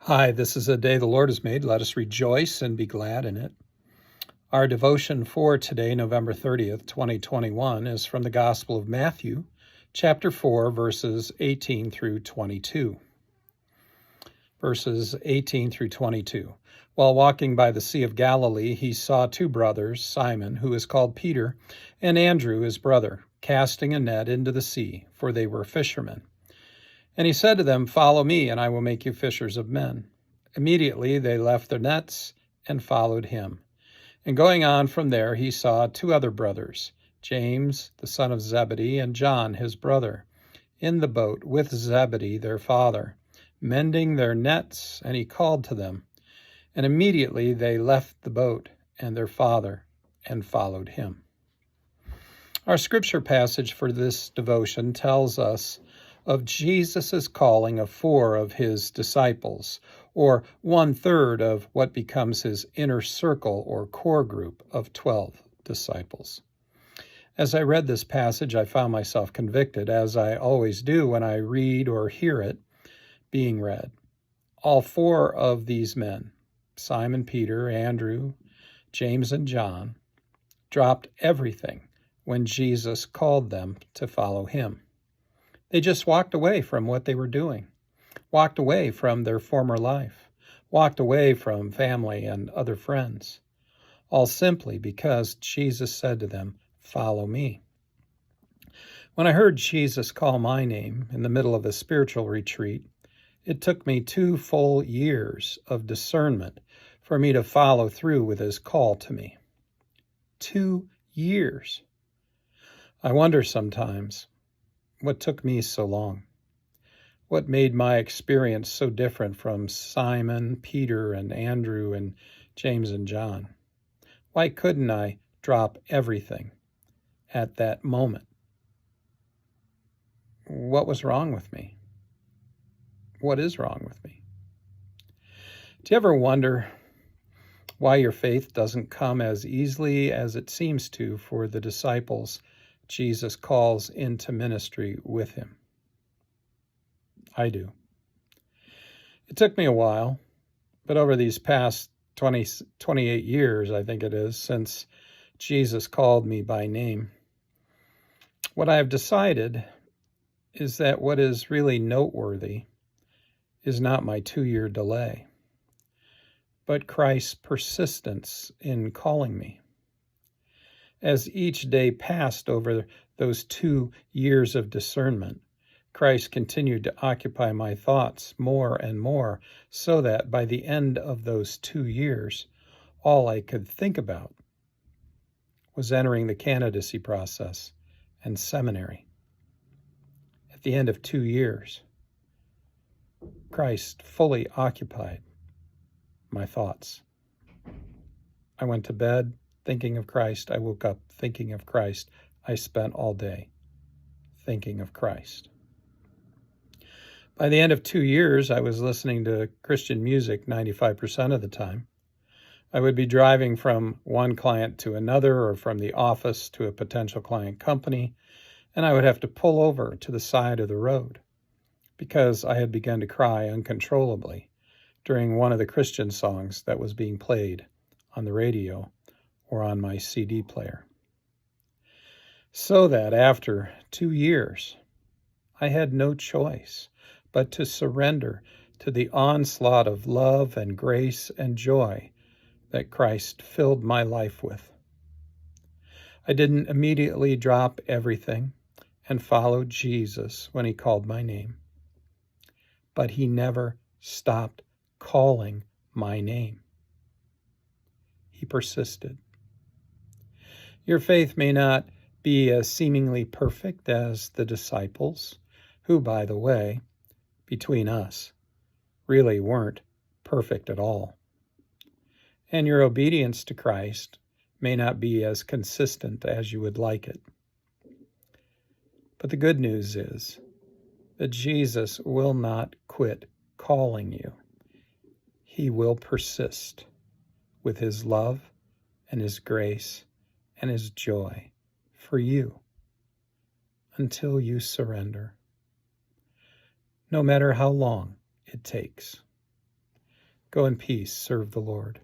Hi, this is a day the Lord has made. Let us rejoice and be glad in it. Our devotion for today, November 30th, 2021, is from the Gospel of Matthew, chapter 4, verses 18 through 22. Verses 18 through 22. While walking by the Sea of Galilee, he saw two brothers, Simon, who is called Peter, and Andrew, his brother, casting a net into the sea, for they were fishermen. And he said to them, "Follow me, and I will make you fishers of men." Immediately they left their nets and followed him. And going on from there, he saw two other brothers, James, the son of Zebedee, and John, his brother, in the boat with Zebedee, their father, mending their nets, and he called to them. And immediately they left the boat and their father and followed him. Our scripture passage for this devotion tells us of Jesus' calling of 4 of his disciples, or 1/3 of what becomes his inner circle or core group of 12 disciples. As I read this passage, I found myself convicted, as I always do when I read or hear it being read. All 4 of these men, Simon, Peter, Andrew, James, and John, dropped everything when Jesus called them to follow him. They just walked away from what they were doing, walked away from their former life, walked away from family and other friends, all simply because Jesus said to them, "Follow me." When I heard Jesus call my name in the middle of a spiritual retreat, it took me 2 full years of discernment for me to follow through with his call to me. 2 years. I wonder sometimes, what took me so long? What made my experience so different from Simon, Peter, and Andrew, and James and John? Why couldn't I drop everything at that moment? What was wrong with me? What is wrong with me? Do you ever wonder why your faith doesn't come as easily as it seems to for the disciples Jesus calls into ministry with him? I do. It took me a while, but over these past 28 years, I think it is, since Jesus called me by name, what I have decided is that what is really noteworthy is not my 2-year delay, but Christ's persistence in calling me. As each day passed over those 2 years of discernment, Christ continued to occupy my thoughts more and more, so that by the end of those 2 years, all I could think about was entering the candidacy process and seminary. At the end of 2 years, Christ fully occupied my thoughts. I went to bed thinking of Christ. I woke up thinking of Christ. I spent all day thinking of Christ. By the end of 2 years, I was listening to Christian music 95% of the time. I would be driving from one client to another, or from the office to a potential client company, and I would have to pull over to the side of the road because I had begun to cry uncontrollably during one of the Christian songs that was being played on the radio or on my CD player. So that after 2 years, I had no choice but to surrender to the onslaught of love and grace and joy that Christ filled my life with. I didn't immediately drop everything and follow Jesus when he called my name, but he never stopped calling my name. He persisted. Your faith may not be as seemingly perfect as the disciples, who, by the way, between us, really weren't perfect at all. And your obedience to Christ may not be as consistent as you would like it. But the good news is that Jesus will not quit calling you. He will persist with his love and his grace and his joy for you until you surrender, no matter how long it takes. Go in peace, serve the Lord.